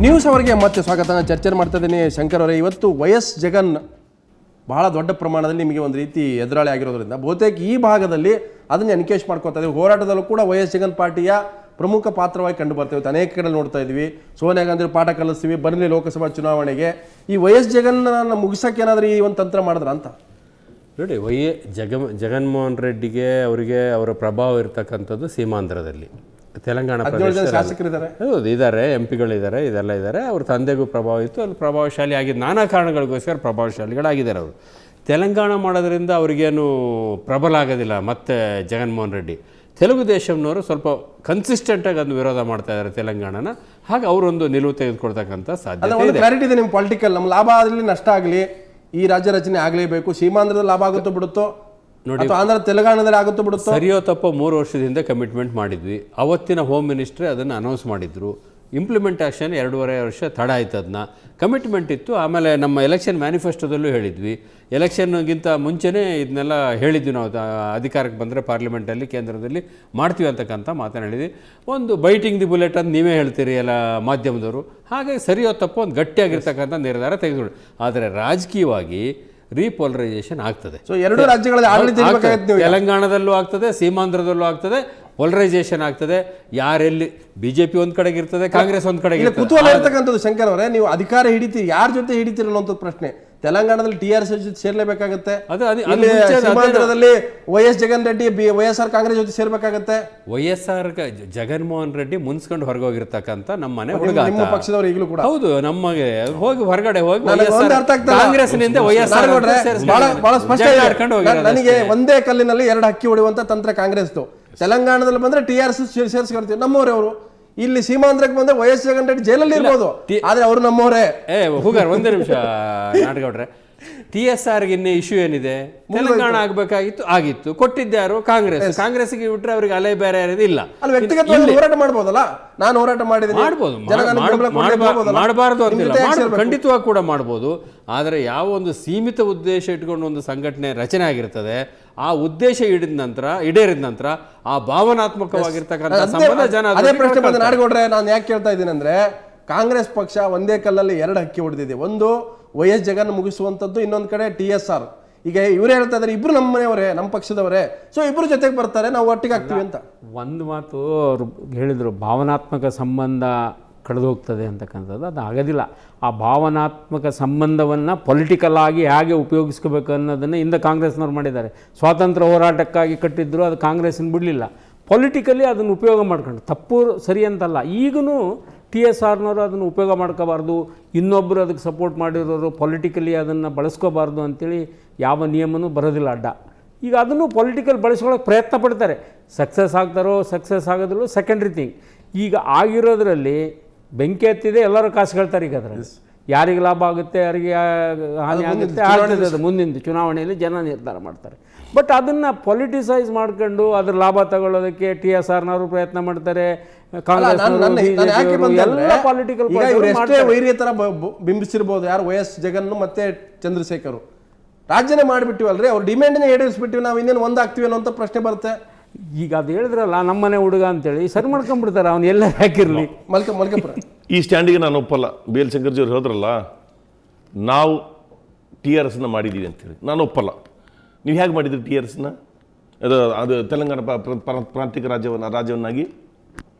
News ಅವರಿಗೆ ಮತ್ತೆ ಸ್ವಾಗತ. ಚರ್ಚೆ ಮಾಡ್ತಾ ಇದ್ದೀನಿ. ಶಂಕರ್ ಅವರೇ, ಇವತ್ತು ವೈಎಸ್ ಜಗನ್ ಬಹಳ ದೊಡ್ಡ ಪ್ರಮಾಣದಲ್ಲಿ ನಿಮಗೆ ಒಂದು ರೀತಿ ಎದುರಾಳಿ ಆಗಿರೋದ್ರಿಂದ ಬಹುತೇಕ ಈ ಭಾಗದಲ್ಲಿ ಅದನ್ನು ಎನ್ಕೇಜ್ ಮಾಡ್ಕೊತಾ ಇದ್ದೀವಿ. ಹೋರಾಟದಲ್ಲೂ ಕೂಡ ವೈಎಸ್ ಜಗನ್ ಪಾರ್ಟಿಯ ಪ್ರಮುಖ ಪಾತ್ರವಾಗಿ ಕಂಡು ಬರ್ತೇವೆ. ಅನೇಕ ಕಡೆ ನೋಡ್ತಾ ಇದ್ವಿ. ಸೋನಿಯಾ ಗಾಂಧಿ ಪಾಠ ಕಲಿಸ್ತೀವಿ, ಬರಲಿ ಲೋಕಸಭಾ ಚುನಾವಣೆಗೆ. ಈ ವೈಎಸ್ ಜಗನ್ ಮುಗಿಸೋಕೆ ಏನಾದರೂ ಈ ಒಂದು ತಂತ್ರ ಮಾಡಿದ್ರ ಅಂತ ನೋಡಿ. ಜಗನ್ಮೋಹನ್ ರೆಡ್ಡಿಗೆ ಅವರಿಗೆ ಅವರ ಪ್ರಭಾವ ಇರ್ತಕ್ಕಂಥದ್ದು ಸೀಮಾಂಧ್ರದಲ್ಲಿ, ತೆಲಂಗಾಣ ಶಾಸಕರಿದ್ದಾರೆ, ಹೌದು ಇದ್ದಾರೆ, ಎಂ ಪಿಗಳಿದ್ದಾರೆ, ಇದೆಲ್ಲ ಇದ್ದಾರೆ. ಅವ್ರ ತಂದೆಗೂ ಪ್ರಭಾವ ಇತ್ತು, ಅಲ್ಲಿ ಪ್ರಭಾವಶಾಲಿ ಆಗಿದ್ದು ನಾನಾ ಕಾರಣಗಳಿಗೋಸ್ಕರ ಪ್ರಭಾವಶಾಲಿಗಳಾಗಿದ್ದಾರೆ. ಅವರು ತೆಲಂಗಾಣ ಮಾಡೋದ್ರಿಂದ ಅವ್ರಿಗೇನು ಪ್ರಬಲ ಆಗೋದಿಲ್ಲ. ಮತ್ತು ಜಗನ್ಮೋಹನ್ ರೆಡ್ಡಿ ತೆಲುಗು ದೇಶಂನವರು ಸ್ವಲ್ಪ ಕನ್ಸಿಸ್ಟೆಂಟಾಗಿ ಅದನ್ನು ವಿರೋಧ ಮಾಡ್ತಾ ಇದ್ದಾರೆ ತೆಲಂಗಾಣನ. ಹಾಗೆ ಅವರೊಂದು ನಿಲುವು ತೆಗೆದುಕೊಳ್ತಕ್ಕಂಥ ಸಾಧ್ಯತೆ ಇದೆ. ಕ್ಲಾರಿಟಿ ಇದೆ ನಿಮ್ಮ ಪೊಲಿಟಿಕಲ್. ನಮ್ಮ ಲಾಭ ಆಗಲಿ ನಷ್ಟ ಆಗಲಿ ಈ ರಾಜ್ಯ ರಚನೆ ಆಗಲೇಬೇಕು. ಸೀಮಾಂಧ್ರದಲ್ಲಿ ಲಾಭ ಆಗುತ್ತೋ ಬಿಡುತ್ತೋ ನೋಡಿ, ಆಂಧ್ರ ತೆಲಂಗಾಣದಲ್ಲಿ ಆಗುತ್ತೋ ಬಿಡುತ್ತೋ, ಸರಿಯೋ ತಪ್ಪೋ 3 ವರ್ಷದಿಂದ ಕಮಿಟ್ಮೆಂಟ್ ಮಾಡಿದ್ವಿ. ಅವತ್ತಿನ ಹೋಮ್ ಮಿನಿಸ್ಟ್ರಿ ಅದನ್ನು ಅನೌನ್ಸ್ ಮಾಡಿದ್ರು. ಇಂಪ್ಲಿಮೆಂಟೇಷನ್ 2.5 ವರ್ಷ ತಡ ಆಯ್ತು. ಅದನ್ನ ಕಮಿಟ್ಮೆಂಟ್ ಇತ್ತು. ಆಮೇಲೆ ನಮ್ಮ ಎಲೆಕ್ಷನ್ ಮ್ಯಾನಿಫೆಸ್ಟೋದಲ್ಲೂ ಹೇಳಿದ್ವಿ. ಎಲೆಕ್ಷನ್ಗಿಂತ ಮುಂಚೆನೇ ಇದನ್ನೆಲ್ಲ ಹೇಳಿದ್ವಿ. ನಾವು ಅಧಿಕಾರಕ್ಕೆ ಬಂದರೆ ಪಾರ್ಲಿಮೆಂಟಲ್ಲಿ ಕೇಂದ್ರದಲ್ಲಿ ಮಾಡ್ತೀವಿ ಅಂತಕ್ಕಂಥ ಮಾತನ್ನು ಹೇಳಿದ್ವಿ. ಒಂದು ಬೈಟಿಂಗ್ ದಿ ಬುಲೆಟ್ ಅಂತ ನೀವೇ ಹೇಳ್ತೀರಿ ಎಲ್ಲ ಮಾಧ್ಯಮದವರು. ಹಾಗೆ ಸರಿಯೋ ತಪ್ಪು ಒಂದು ಗಟ್ಟಿಯಾಗಿರ್ತಕ್ಕಂಥ ನಿರ್ಧಾರ ತೆಗೆದುಕೊಳ್ಳಿ. ಆದರೆ ರಾಜಕೀಯವಾಗಿ ರೀಪೋಲರೈಸೇಷನ್ ಆಗ್ತದೆ. ಸೊ ಎರಡು ರಾಜ್ಯಗಳಲ್ಲಿ ಆಡಳಿತ ತೆಲಂಗಾಣದಲ್ಲೂ ಆಗ್ತದೆ, ಸೀಮಾಂಧ್ರದಲ್ಲೂ ಆಗ್ತದೆ, ಪೋಲರೈಸೇಷನ್ ಆಗ್ತದೆ. ಯಾರೆಲ್ಲಿ ಬಿಜೆಪಿ ಒಂದ್ ಕಡೆಗೆ ಇರ್ತದೆ, ಕಾಂಗ್ರೆಸ್ ಒಂದ್ ಕಡೆಗೆ. ಕುತೂಹಲ ಇರ್ತಕ್ಕಂಥದ್ದು ಶಂಕರ್ ಅವರೇ, ನೀವು ಅಧಿಕಾರ ಹಿಡಿತೀರಿ, ಯಾರ ಜೊತೆ ಹಿಡಿತೀರಿ ಅನ್ನೋ ಪ್ರಶ್ನೆ. ತೆಲಂಗಾಣದಲ್ಲಿ TRS ಜೊತೆ ಸೇರ್ಲೇಬೇಕಾಗತ್ತೆ, ಸೀಮಾಂಧ್ರದಲ್ಲಿ ವೈಎಸ್ ಜಗನ್ ರೆಡ್ಡಿ YSR ಕಾಂಗ್ರೆಸ್ ಜೊತೆ ಸೇರ್ಬೇಕಾಗತ್ತೆ. YSR ಜಗನ್ಮೋಹನ್ ರೆಡ್ಡಿ ಮುನ್ಸ್ಕೊಂಡು ಹೊರಗೋಗಿರ್ತಕ್ಕಂಥ ನಮ್ಮ ಮನೆ ಹುಡುಗ, ನಿಮ್ಮ ಪಕ್ಷದವರು ಈಗಲೂ ಕೂಡ. ಹೌದು, ನಮಗೆ ಹೋಗಿ ಹೊರಗಡೆ ಹೋಗಿ ಕಾಂಗ್ರೆಸ್ನಿಂದ YSR ಬಹಳ ಸ್ಪಷ್ಟ. ನನಗೆ ಒಂದೇ ಕಲ್ಲಿನಲ್ಲಿ 2 ಹಕ್ಕಿ ಹೊಡೆಯುವಂತ ತಂತ್ರ ಕಾಂಗ್ರೆಸ್ದು. ತೆಲಂಗಾಣದಲ್ಲಿ ಬಂದ್ರೆ TRS ಸೇರಿಸ್ಕೊಳ್ತೀವಿ, ನಮ್ಮವರೇ ಅವರು. ಇಲ್ಲಿ ಸೀಮಾಂಧ್ರಕ್ಕೆ ಬಂದ್ರೆ ವೈಎಸ್ ಜಗನ್ ರೆಡ್ಡಿ ಜೈಲಲ್ಲಿ ಇರ್ಬೋದು, ಆದ್ರೆ ಅವರು ನಮ್ಮವರೇ. ಹೂಗಾರ್ ಒಂದೇ ನಿಮಿಷ ನಾಟಗೌಡ್ರೆ, TSRಗೆ ಇನ್ನೇ ಇಶ್ಯೂ ಏನಿದೆ? ತೆಲಂಗಾಣ ಆಗ್ಬೇಕಾಗಿತ್ತು, ಆಗಿತ್ತು, ಕೊಟ್ಟಿದ್ದ್ಯಾರು ಕಾಂಗ್ರೆಸ್ಗೆ ಬಿಟ್ರೆ ಅವ್ರಿಗೆ ಅಲೆ ಬೇರೆ ಯಾರಿದೆ ಇಲ್ಲ. ಅಲ್ಲಿ ವ್ಯಕ್ತಿಗತವಾಗಿ ಹೋರಾಟ ಮಾಡ್ಬೋದಲ್ಲ. ನಾನು ಹೋರಾಟ ಮಾಡಿದ್ದೀನಿ, ಮಾಡಬಾರ್ದು ಅಂತಿಲ್ಲ, ಖಂಡಿತವಾಗಿ ಕೂಡ ಮಾಡ್ಬೋದು. ಆದರೆ ಯಾವ ಒಂದು ಸೀಮಿತ ಉದ್ದೇಶ ಇಟ್ಕೊಂಡು ಒಂದು ಸಂಘಟನೆ ರಚನೆ ಆಗಿರ್ತದೆ, ಆ ಉದ್ದೇಶ ಈಡೇರಿದ ನಂತರ ಆ ಭಾವನಾತ್ಮಕವಾಗಿರ್ತಕ್ಕಂಥ ಸಂಬಂಧ ಜನ. ಅದೇ ಪ್ರಶ್ನೆ ಬಂದು ನಾಡಗೌಡ್ರೆ, ನಾನು ಯಾಕೆ ಕೇಳ್ತಾ ಇದ್ದೀನಿ ಅಂದ್ರೆ, ಕಾಂಗ್ರೆಸ್ ಪಕ್ಷ ಒಂದೇ ಕಲ್ಲಲ್ಲಿ 2 ಹಕ್ಕಿ ಹೊಡೆದಿದೆ. ಒಂದು ವೈಎಸ್ ಜಗನ್ ಮುಗಿಸುವಂಥದ್ದು, ಇನ್ನೊಂದು ಕಡೆ TSR. ಈಗ ಇವ್ರು ಹೇಳ್ತಾ ಇದ್ದಾರೆ, ಇಬ್ರು ನಮ್ಮ ಮನೆಯವರೇ, ನಮ್ಮ ಪಕ್ಷದವರೇ, ಸೊ ಇಬ್ರು ಜೊತೆಗೆ ಬರ್ತಾರೆ, ನಾವು ಒಟ್ಟಿಗೆ ಆಗ್ತೀವಿ ಅಂತ. ಒಂದು ಮಾತು ಅವರು ಹೇಳಿದರು, ಭಾವನಾತ್ಮಕ ಸಂಬಂಧ ಕಳೆದು ಹೋಗ್ತದೆ ಅಂತಕ್ಕಂಥದ್ದು. ಅದು ಆಗೋದಿಲ್ಲ. ಆ ಭಾವನಾತ್ಮಕ ಸಂಬಂಧವನ್ನು ಪೊಲಿಟಿಕಲ್ ಆಗಿ ಹೇಗೆ ಉಪಯೋಗಿಸ್ಕೋಬೇಕು ಅನ್ನೋದನ್ನು ಇಂದ ಕಾಂಗ್ರೆಸ್ನವ್ರು ಮಾಡಿದ್ದಾರೆ. ಸ್ವಾತಂತ್ರ್ಯ ಹೋರಾಟಕ್ಕಾಗಿ ಕಟ್ಟಿದ್ರು, ಅದು ಕಾಂಗ್ರೆಸ್ನ ಬಿಡಲಿಲ್ಲ. ಪೊಲಿಟಿಕಲಿ ಅದನ್ನು ಉಪಯೋಗ ಮಾಡ್ಕೊಂಡು, ತಪ್ಪು ಸರಿ ಅಂತಲ್ಲ. ಈಗೂ TSRನವರು ಅದನ್ನು ಉಪಯೋಗ ಮಾಡ್ಕೋಬಾರ್ದು, ಇನ್ನೊಬ್ಬರು ಅದಕ್ಕೆ ಸಪೋರ್ಟ್ ಮಾಡಿರೋರು ಪೊಲಿಟಿಕಲಿ ಅದನ್ನು ಬಳಸ್ಕೋಬಾರ್ದು ಅಂಥೇಳಿ ಯಾವ ನಿಯಮನೂ ಬರೋದಿಲ್ಲ ಅಡ್ಡ. ಈಗ ಅದನ್ನು ಪೊಲಿಟಿಕಲ್ ಬಳಸ್ಕೊಳ್ಳೋಕೆ ಪ್ರಯತ್ನ ಪಡ್ತಾರೆ. ಸಕ್ಸಸ್ ಆಗ್ತಾರೋ ಸಕ್ಸಸ್ ಆಗೋದಿಲ್ಲೋ ಸೆಕೆಂಡ್ರಿ ಥಿಂಗ್. ಈಗ ಆಗಿರೋದ್ರಲ್ಲಿ ಬೆಂಕಿ ಹತ್ತಿದೆ, ಎಲ್ಲರೂ ಕಾಸು ಹೇಳ್ತಾರೆ. ಈಗ ಅದರಲ್ಲಿ ಯಾರಿಗೆ ಲಾಭ ಆಗುತ್ತೆ, ಯಾರಿಗೆ ಹಾನಿ ಆಗುತ್ತೆ ಆಗ್ತದೆ, ಅದು ಮುಂದಿನ ಚುನಾವಣೆಯಲ್ಲಿ ಜನ ನಿರ್ಧಾರ ಮಾಡ್ತಾರೆ. ಬಟ್ ಅದನ್ನು ಪೊಲಿಟಿಸೈಸ್ ಮಾಡ್ಕೊಂಡು ಅದ್ರ ಲಾಭ ತಗೊಳ್ಳೋದಕ್ಕೆ TSRನವರು ಪ್ರಯತ್ನ ಮಾಡ್ತಾರೆ, ಕಾಂಗ್ರೆಸ್ ಎಲ್ಲ ಪೊಲಿಟಿಕಲ್ ವೈರಿಯ ತರ ಬಿಂಬಿಸಿರ್ಬೋದು. ಯಾರು ವೈಎಸ್ ಜಗನ್ ಮತ್ತೆ ಚಂದ್ರಶೇಖರ್ ರಾಜ್ಯನೇ ಮಾಡಿಬಿಟ್ಟಿವಲ್ರಿ, ಅವ್ರು ಡಿಮ್ಯಾಂಡ್ನೇ ಈಡೇರಿಸ್ಬಿಟ್ಟಿವಿ, ನಾವು ಇನ್ನೇನು ಒಂದಾಗ್ತೀವಿ ಅನ್ನೋ ಪ್ರಶ್ನೆ ಬರುತ್ತೆ. ಈಗ ಅದು ಹೇಳಿದ್ರಲ್ಲ, ನಮ್ಮನೆ ಹುಡುಗ ಅಂತೇಳಿ ಸರಿ ಮಾಡ್ಕೊಂಡ್ಬಿಡ್ತಾರೆ, ಅವ್ನು ಎಲ್ಲ ಹಾಕಿರ್ಲಿ. ಮಲ್ಕಪುರ ಈ ಸ್ಟ್ಯಾಂಡಿಗೆ ನಾನು ಒಪ್ಪಲ್ಲ. BL ಶಂಕರ್ಜಿ ಅವ್ರು ಹೇಳಿದ್ರಲ್ಲ, ನಾವು TRSನ ಮಾಡಿದ್ದೀವಿ ಅಂತೇಳಿ, ನಾನು ಒಪ್ಪಲ್ಲ. ನೀವು ಹೇಗೆ ಮಾಡಿದ್ರಿ TRSನ? ಅದು ತೆಲಂಗಾಣ ಪ್ರಾಂತಿಕ ರಾಜ್ಯವನ್ನಾಗಿ.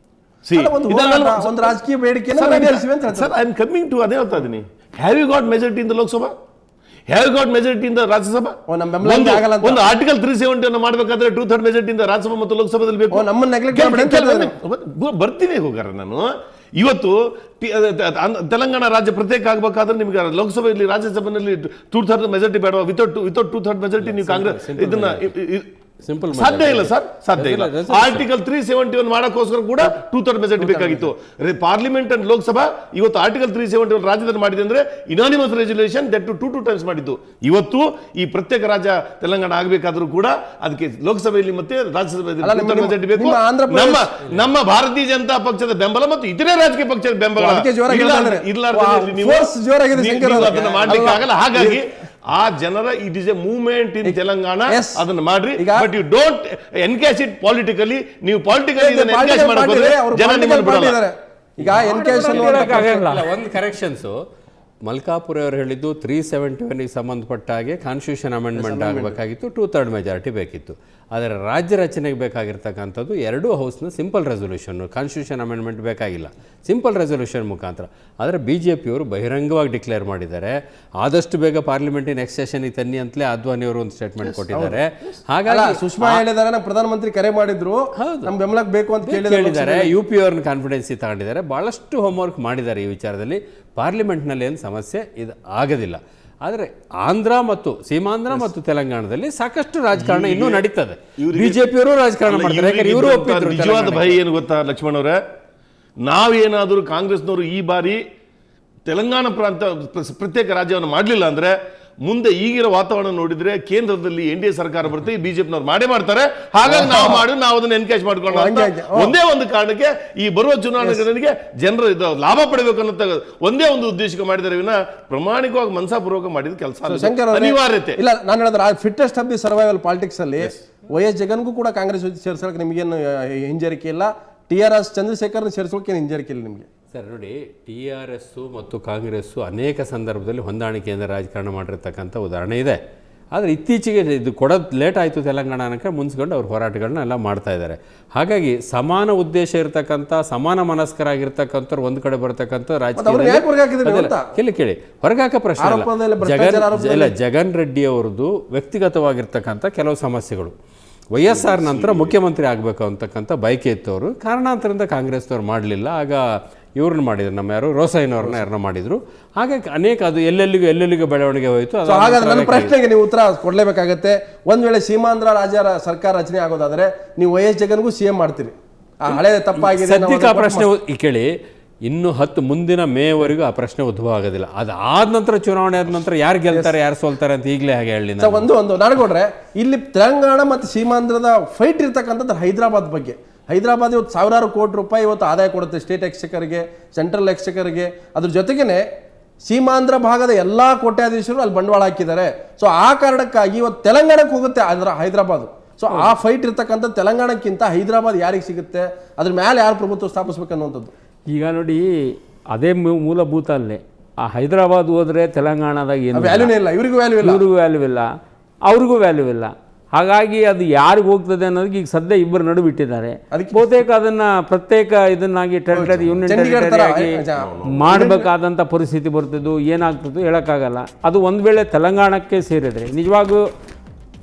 ಒಂದು ರಾಜಕೀಯ ಬೇಡಿಕೆ. Sir, I am coming to ಅದೇ ಹೇಳ್ತಾ ಇದ್ದೀನಿ. Have you got majority in the Lok Sabha? Have you got majority in the Rajya Sabha? ಒಂದು ಆರ್ಟಿಕಲ್ 370 ಅನ್ನು ಮಾಡಬೇಕಾದ್ರೆ 2/3 ಮೆಜಾರಿಟಿ ಇಂದ ರಾಜ್ಯಸಭಾ ಮತ್ತು ಲೋಕಸಭಾದಲ್ಲಿ ಬೇಕು. ಬರ್ತೀನಿ ಹೋಗಾರ ನಾನು. ಇವತ್ತು ತೆಲಂಗಾಣ ರಾಜ್ಯ ಪ್ರತ್ಯೇಕ ಆಗಬೇಕಾದ್ರೆ ನಿಮಗೆ ಲೋಕಸಭೆಯಲ್ಲಿ ರಾಜ್ಯಸಭೆಯಲ್ಲಿ 2/3 ಮೆಜಾರಿಟಿ ಬೇಡ. ವಿತೌಟ್ 2/3 ಮೆಜಾರಿಟಿ ನೀವು ಕಾಂಗ್ರೆಸ್ ಇದನ್ನ ಸಿಂಪಲ್ ಸಾಧ್ಯ ಇಲ್ಲ ಸರ್, ಸಾಧ್ಯ ಇಲ್ಲ. ಆರ್ಟಿಕಲ್ 371 ಮಾಡೋಕ್ಕೋಸ್ಕರ ಕೂಡ 2/3 ಮೆಜಾರಿಟಿ ಬೇಕಾಗಿತ್ತು. ಪಾರ್ಲಿಮೆಂಟ್ ಅಂಡ್ ಲೋಕಸಭಾ ಇವತ್ತು ಆರ್ಟಿಕಲ್ 371 ರಾಜ್ಯದಲ್ಲಿ ಮಾಡಿದೆ ಅಂದ್ರೆ ಇನಾನಿಮಸ್ ರೆಸಲ್ಯೂಷನ್ ದಟ್ 2 ಟೈಮ್ಸ್ ಮಾಡಿದ್ದು. ಇವತ್ತು ಈ ಪ್ರತ್ಯೇಕ ರಾಜ್ಯ ತೆಲಂಗಾಣ ಆಗಬೇಕಾದ್ರೂ ಕೂಡ ಅದಕ್ಕೆ ಲೋಕಸಭೆಯಲ್ಲಿ ಮತ್ತೆ ರಾಜ್ಯಸಭೆಯಲ್ಲಿ ಮೆಜಾರಿಟಿ ಬೇಕು. ನಮ್ಮ ಭಾರತೀಯ ಜನತಾ ಪಕ್ಷದ ಬೆಂಬಲ ಮತ್ತು ಇತರೆ ರಾಜಕೀಯ ಪಕ್ಷದ ಬೆಂಬಲ ಅದನ್ನ ಮಾಡ್ಲಿಕ್ಕೆ ಆಗಲ್ಲ. ಹಾಗಾಗಿ ಆ ಜನರ it is a movement in Telangana, ಅದನ್ನ ಮಾಡ್ರಿ. But you don't engage it politically. ನೀವು ಪೊಲಿಟಿಕಲಿ ಇದನ್ನ ಎನ್ಕೇಜ್ ಮಾಡಬಹುದು, ಜನ ನಿಮ್ಮನ್ನು ಬಿಡಲ್ಲ. ಈಗ NKS ಇಲ್ಲ, ಒಂದು ಕರೆಕ್ಷನ್ಸು ಮಲ್ಕಾಪುರ ಅವರು ಹೇಳಿದ್ದು 371ಗೆ ಸಂಬಂಧಪಟ್ಟ ಹಾಗೆ ಕಾನ್ಸ್ಟಿಟ್ಯೂಷನ್ ಅಮೆಂಡ್ಮೆಂಟ್ ಆಗಬೇಕಾಗಿತ್ತು, 2/3 ಮೆಜಾರಿಟಿ ಬೇಕಿತ್ತು. ಆದರೆ ರಾಜ್ಯ ರಚನೆಗೆ ಬೇಕಾಗಿರ್ತಕ್ಕಂಥದ್ದು ಎರಡೂ ಹೌಸ್ನ ಸಿಂಪಲ್ ರೆಸೊಲ್ಯೂಷನ್ನು, ಕಾನ್ಸ್ಟಿಟ್ಯೂಷನ್ ಅಮೆಂಡ್ಮೆಂಟ್ ಬೇಕಾಗಿಲ್ಲ, ಸಿಂಪಲ್ ರೆಸೊಲ್ಯೂಷನ್ ಮುಖಾಂತರ. ಆದರೆ BJPಯವರು ಬಹಿರಂಗವಾಗಿ ಡಿಕ್ಲೇರ್ ಮಾಡಿದ್ದಾರೆ, ಆದಷ್ಟು ಬೇಗ ಪಾರ್ಲಿಮೆಂಟಿನ ಎಕ್ಸೆಷನ್ಗೆ ತನ್ನಿ ಅಂತಲೇ ಅದ್ವಾನಿ ಅವರು ಒಂದು ಸ್ಟೇಟ್ಮೆಂಟ್ ಕೊಟ್ಟಿದ್ದಾರೆ. ಹಾಗಾಗಿ ಸುಷ್ಮಾ ಹೇಳಿದಾರೆ, ನಮ್ಮ ಪ್ರಧಾನಮಂತ್ರಿ ಕರೆ ಮಾಡಿದ್ರು, ನಮ್ಮ ಬೆಂಬಲಕ್ಕೆ ಬೇಕು ಅಂತ ಕೇಳಿದ್ದಾರೆ. UP ಅವ್ರನ್ನ ಕಾನ್ಫಿಡೆನ್ಸಿ ತಗೊಂಡಿದ್ದಾರೆ, ಭಾಳಷ್ಟು ಹೋಮ್ವರ್ಕ್ ಮಾಡಿದ್ದಾರೆ ಈ ವಿಚಾರದಲ್ಲಿ. ಪಾರ್ಲಿಮೆಂಟ್ನಲ್ಲಿ ಏನು ಸಮಸ್ಯೆ ಇದು ಆಗೋದಿಲ್ಲ. ಆದರೆ ಆಂಧ್ರ ಮತ್ತು ಸೀಮಾಂಧ್ರ ಮತ್ತು ತೆಲಂಗಾಣದಲ್ಲಿ ಸಾಕಷ್ಟು ರಾಜಕಾರಣ ಇನ್ನೂ ನಡೀತದೆ. BJPಯವರು ರಾಜಕಾರಣ ಮಾಡ್ತಾರೆ, ಯಾಕಂದ್ರೆ ಇವರು ಒಪ್ಪಿದ್ರು. ನಿಜವಾದ ಭಯ ಏನು ಗೊತ್ತಾ ಲಕ್ಷ್ಮಣ್ ಅವರೇ, ನಾವೇನಾದರೂ ಕಾಂಗ್ರೆಸ್ನವರು ಈ ಬಾರಿ ತೆಲಂಗಾಣ ಪ್ರಾಂತ ಪ್ರತ್ಯೇಕ ರಾಜ್ಯವನ್ನು ಮಾಡಲಿಲ್ಲ ಅಂದ್ರೆ ಮುಂದೆ ಈಗಿರೋ ವಾತಾವರಣ ನೋಡಿದ್ರೆ ಕೇಂದ್ರದಲ್ಲಿ NDA ಸರ್ಕಾರ ಬರುತ್ತೆ, BJPನವ್ರು ಮಾಡೇ ಮಾಡ್ತಾರೆ. ಹಾಗಾಗಿ ನಾವು ಅದನ್ನ ಎನ್ಕೇಜ್ ಮಾಡ್ಕೊಂಡು ಒಂದೇ ಒಂದು ಕಾರಣಕ್ಕೆ ಈ ಬರುವ ಚುನಾವಣೆಗಳಿಗೆ ಜನರು ಲಾಭ ಪಡಬೇಕು ಅನ್ನೋ ಒಂದೇ ಒಂದು ಉದ್ದೇಶಕ್ಕೆ ಮಾಡಿದರೆ ವಿನ ಪ್ರಾಮಾಣಿಕವಾಗಿ ಮನಸಾಪೂರ್ವಕ ಮಾಡಿದ ಕೆಲಸ ಅನಿವಾರ್ಯತೆ ಇಲ್ಲ. ನಾನು ಹೇಳಿದ್ರೆ fittest of the survival politics ಅಲ್ಲಿ YS ಜಗನ್ಗೂ ಕೂಡ ಕಾಂಗ್ರೆಸ್ ಸೇರಿಸೋಕೆ ನಿಮಗೇನು ಹಿಂಜರಿಕೆ ಇಲ್ಲ, TRS ಚಂದ್ರಶೇಖರ್ನ ಸೇರಿಸೋಕೆ ಹಿಂಜರಿಕೆ ಇಲ್ಲ ನಿಮಗೆ. ಸರ್ ನೋಡಿ, TRS ಮತ್ತು ಕಾಂಗ್ರೆಸ್ಸು ಅನೇಕ ಸಂದರ್ಭದಲ್ಲಿ ಹೊಂದಾಣಿಕೆಯಿಂದ ರಾಜಕಾರಣ ಮಾಡಿರ್ತಕ್ಕಂಥ ಉದಾಹರಣೆ ಇದೆ. ಆದರೆ ಇತ್ತೀಚೆಗೆ ಇದು ಕೊಡೋದು ಲೇಟ್ ಆಯಿತು ತೆಲಂಗಾಣ ಅನ್ನೋಕ್ಕೆ ಮುನ್ಸ್ಕೊಂಡು ಅವ್ರು ಹೋರಾಟಗಳನ್ನ ಎಲ್ಲ ಮಾಡ್ತಾ ಇದ್ದಾರೆ. ಹಾಗಾಗಿ ಸಮಾನ ಉದ್ದೇಶ ಇರತಕ್ಕಂಥ ಸಮಾನ ಮನಸ್ಕರಾಗಿರ್ತಕ್ಕಂಥವ್ರು ಒಂದು ಕಡೆ ಬರ್ತಕ್ಕಂಥ ರಾಜಕೀಯ ಕೇಳಿ ಹೊರಗಾಕ ಪ್ರಶ್ನೆ ಇಲ್ಲ. ಜಗನ್ ರೆಡ್ಡಿ ಅವರದ್ದು ವ್ಯಕ್ತಿಗತವಾಗಿರ್ತಕ್ಕಂಥ ಕೆಲವು ಸಮಸ್ಯೆಗಳು, YSR ನಂತರ ಮುಖ್ಯಮಂತ್ರಿ ಆಗಬೇಕು ಅಂತಕ್ಕಂಥ ಬಯಕೆ ಇತ್ತು. ಅವರು ಕಾರಣಾಂತರದಿಂದ ಕಾಂಗ್ರೆಸ್ನವ್ರು ಮಾಡಲಿಲ್ಲ. ಆಗ ಇವ್ರನ್ನ ಮಾಡಿದ್ರು, ನಮ್ಮ ಯಾರು ರೋಸಯ್ಯನವ್ರನ್ನ ಯಾರನ್ನ ಮಾಡಿದ್ರು. ಹಾಗಾಗಿ ಅನೇಕ ಅದು ಎಲ್ಲೆಲ್ಲಿಗೂ ಬೆಳವಣಿಗೆ ಹೋಯಿತು. ಹಾಗಾದ್ರೆ ನನ್ನ ಪ್ರಶ್ನೆಗೆ ನೀವು ಉತ್ತರ ಕೊಡಲೇಬೇಕಾಗತ್ತೆ. ಒಂದ್ ವೇಳೆ ಸೀಮಾಂಧ್ರ ರಾಜ್ಯ ಸರ್ಕಾರ ರಚನೆ ಆಗೋದಾದ್ರೆ ನೀವು YS ಜಗನ್ಗೂ CM ಮಾಡ್ತೀರಿ, ಹಳೆ ತಪ್ಪಾಗಿದೆ. ಸದ್ಯಕ್ಕೆ ಆ ಪ್ರಶ್ನೆ ಕೇಳಿ, ಇನ್ನು ಮುಂದಿನ ಮೇವರೆಗೂ ಆ ಪ್ರಶ್ನೆ ಉದ್ಭವ ಆಗೋದಿಲ್ಲ. ಅದಾದ ನಂತರ ಚುನಾವಣೆ ಆದ ನಂತರ ಯಾರು ಗೆಲ್ತಾರೆ ಯಾರು ಸೋಲ್ತಾರೆ ಅಂತ ಈಗಲೇ ಹಾಗೆ ಹೇಳಿ. ಒಂದು ನಾಡಗೌಡ್ರೆ, ಇಲ್ಲಿ ತೆಲಂಗಾಣ ಮತ್ತು ಸೀಮಾಂಧ್ರದ ಫೈಟ್ ಇರ್ತಕ್ಕಂಥದ್ದು ಹೈದರಾಬಾದ್ ಬಗ್ಗೆ. ಹೈದರಾಬಾದ್ ಇವತ್ತು ಸಾವಿರಾರು ಕೋಟಿ ರೂಪಾಯಿ ಇವತ್ತು ಆದಾಯ ಕೊಡುತ್ತೆ ಸ್ಟೇಟ್ ಎಕ್ಸ್ಚೆಕರ್ಗೆ, ಸೆಂಟ್ರಲ್ ಎಕ್ಸ್ಚೆಕರ್ಗೆ. ಅದ್ರ ಜೊತೆಗೇನೆ ಸೀಮಾಂಧ್ರ ಭಾಗದ ಎಲ್ಲಾ ಕೋಟ್ಯಾಧೀಶರು ಅಲ್ಲಿ ಬಂಡವಾಳ ಹಾಕಿದ್ದಾರೆ. ಸೊ ಆ ಕಾರಣಕ್ಕಾಗಿ ಇವತ್ತು ತೆಲಂಗಾಣಕ್ಕೆ ಹೋಗುತ್ತೆ ಅದರ ಹೈದರಾಬಾದ್. ಸೊ ಆ ಫೈಟ್ ಇರ್ತಕ್ಕಂಥ ತೆಲಂಗಾಣಕ್ಕಿಂತ ಹೈದರಾಬಾದ್ ಯಾರಿಗೆ ಸಿಗುತ್ತೆ, ಅದ್ರ ಮೇಲೆ ಯಾರು ಪ್ರಭುತ್ವ ಸ್ಥಾಪಿಸ್ಬೇಕು ಅನ್ನುವಂಥದ್ದು. ಈಗ ನೋಡಿ, ಅದೇ ಮೂಲಭೂತ ಅಲ್ಲೇ ಆ ಹೈದರಾಬಾದ್ ಹೋದ್ರೆ ತೆಲಂಗಾಣದಾಗ ಏನು ವ್ಯಾಲ್ಯೂನೇ ಇಲ್ಲ, ಇವ್ರಿಗೂ ವ್ಯಾಲ್ಯೂ ಇಲ್ಲ, ಅವ್ರಿಗೂ ವ್ಯಾಲ್ಯೂ ಇಲ್ಲ. ಹಾಗಾಗಿ ಅದು ಯಾರಿಗೆ ಹೋಗ್ತದೆ ಅನ್ನೋದಕ್ಕೆ ಈಗ ಸದ್ಯ ಇಬ್ಬರು ನಡು ಬಿಟ್ಟಿದ್ದಾರೆ. ಬಹುತೇಕ ಅದನ್ನ ಪ್ರತ್ಯೇಕ ಇದನ್ನಾಗಿ ಟೆರಿಟರಿ ಯೂನಿಯನ್ ಆಗಿ ಮಾಡಬೇಕಾದಂಥ ಪರಿಸ್ಥಿತಿ ಬರ್ತಿದ್ದು ಏನಾಗ್ತದೆ ಹೇಳೋಕ್ಕಾಗಲ್ಲ. ಅದು ಒಂದು ವೇಳೆ ತೆಲಂಗಾಣಕ್ಕೆ ಸೇರಿದ್ರೆ ನಿಜವಾಗೂ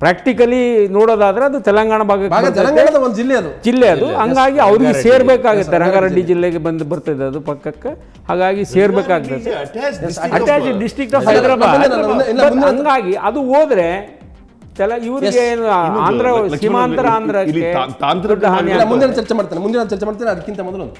ಪ್ರಾಕ್ಟಿಕಲಿ ನೋಡೋದಾದ್ರೆ ಅದು ತೆಲಂಗಾಣ ಭಾಗಕ್ಕೆ ಒಂದು ಜಿಲ್ಲೆ ಅದು. ಹಂಗಾಗಿ ಅವ್ರಿಗೆ ಸೇರ್ಬೇಕಾಗುತ್ತೆ. ರಂಗಾರೆಡ್ಡಿ ಜಿಲ್ಲೆಗೆ ಬರ್ತದೆ ಅದು ಪಕ್ಕಕ್ಕೆ. ಹಾಗಾಗಿ ಸೇರ್ಬೇಕಾಗ್ತದೆ, ಅಟ್ಯಾಚ್ ಡಿಸ್ಟ್ರಿಕ್ಟ್ ಆಫ್ ಹೈದರಾಬಾದ್. ಹಂಗಾಗಿ ಅದು ಹೋದ್ರೆ ಇವರಿಗೆ ಆಂಧ್ರ ಸೀಮಾಂತರ ಆಂಧ್ರಕ್ಕೆ ಮುಂದಿನ ಚರ್ಚೆ ಮಾಡ್ತೇನೆ. ಅದಕ್ಕಿಂತ ಮೊದಲು ಒಂದು